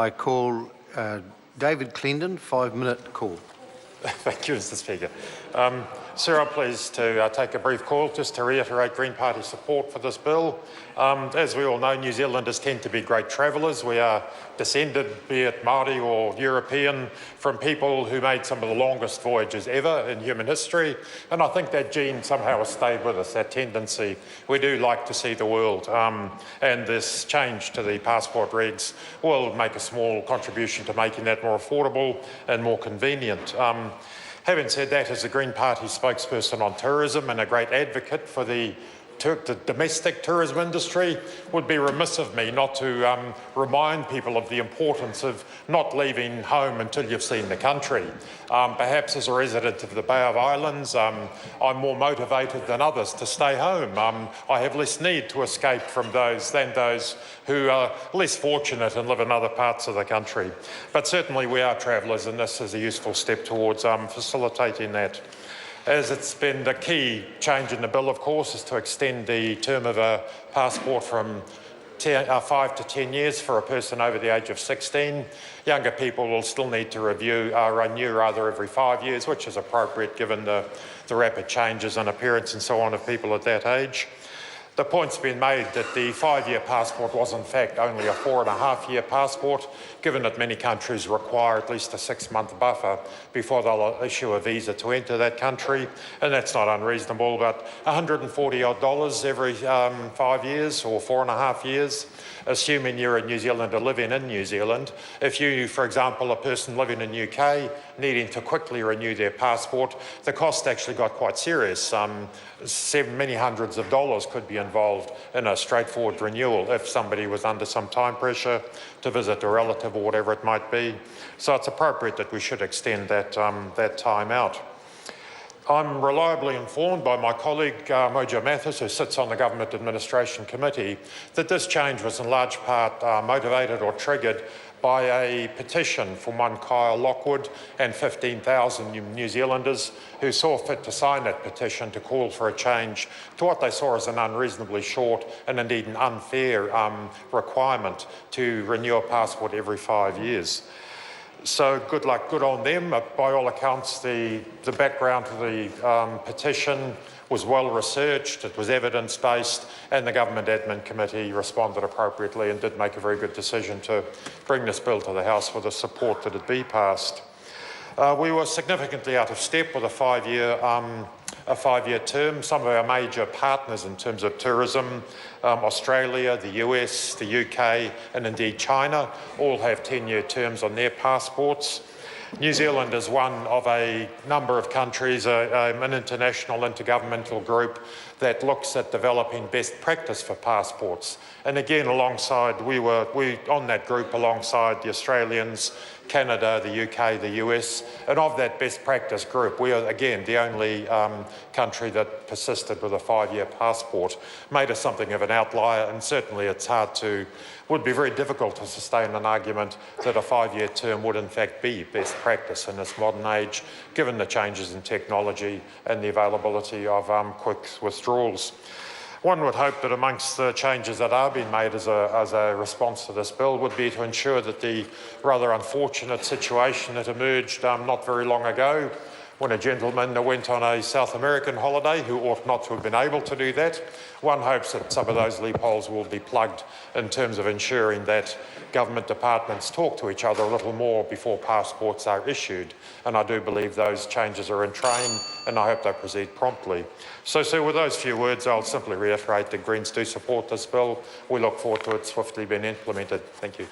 I call David Clendon, 5-minute call. Thank you, Mr Speaker. Sir, I'm pleased to take a brief call just to reiterate Green Party support for this bill. As we all know, New Zealanders tend to be great travellers. We are descended, be it Māori or European, from people who made some of the longest voyages ever in human history. And I think that gene somehow has stayed with us, that tendency. We do like to see the world. And this change to the passport regs will make a small contribution to making that more affordable and more convenient. Having said that, as the Green Party spokesperson on tourism and a great advocate for the domestic tourism industry, would be remiss of me not to remind people of the importance of not leaving home until you've seen the country. Perhaps as a resident of the Bay of Islands, I'm more motivated than others to stay home. I have less need to escape from those than those who are less fortunate and live in other parts of the country. But certainly we are travellers, and this is a useful step towards facilitating that. As it's been the key change in the bill, of course, is to extend the term of a passport from 5 to 10 years for a person over the age of 16. Younger people will still need to renew rather every 5 years, which is appropriate given the rapid changes in appearance and so on of people at that age. The point's been made that the 5-year passport was in fact only a 4.5-year passport, given that many countries require at least a 6-month buffer before they'll issue a visa to enter that country, and that's not unreasonable, but $140 every 5 years or 4.5 years, assuming you're a New Zealander living in New Zealand. If you, for example, a person living in UK needing to quickly renew their passport, the cost actually got quite serious. Many hundreds of dollars could be involved in a straightforward renewal if somebody was under some time pressure to visit a relative or whatever it might be. So it's appropriate that we should extend that time out. I'm reliably informed by my colleague Mojo Mathis, who sits on the Government Administration Committee, that this change was in large part motivated or triggered by a petition from one Kyle Lockwood and 15,000 New Zealanders who saw fit to sign that petition to call for a change to what they saw as an unreasonably short and indeed an unfair requirement to renew a passport every 5 years. So good luck, good on them. By all accounts, the background to the petition was well researched, it was evidence-based, and the Government Admin Committee responded appropriately and did make a very good decision to bring this bill to the House with the support that it be passed. We were significantly out of step with a 5-year term. Some of our major partners in terms of tourism, Australia, the US, the UK, and indeed China, all have 10-year terms on their passports. New Zealand is one of a number of countries, an international intergovernmental group that looks at developing best practice for passports. And again, we on that group alongside the Australians, Canada, the UK, the US, and of that best practice group, we are again the only country that persisted with a 5-year passport. Made us something of an outlier, and certainly would be very difficult to sustain an argument that a 5-year term would in fact be best practice in this modern age, given the changes in technology and the availability of quick withdrawals. One would hope that amongst the changes that are being made as a response to this bill would be to ensure that the rather unfortunate situation that emerged not very long ago, when a gentleman went on a South American holiday who ought not to have been able to do that. One hopes that some of those loopholes will be plugged in terms of ensuring that government departments talk to each other a little more before passports are issued. And I do believe those changes are in train, and I hope they proceed promptly. So with those few words, I'll simply reiterate that Greens do support this bill. We look forward to it swiftly being implemented. Thank you.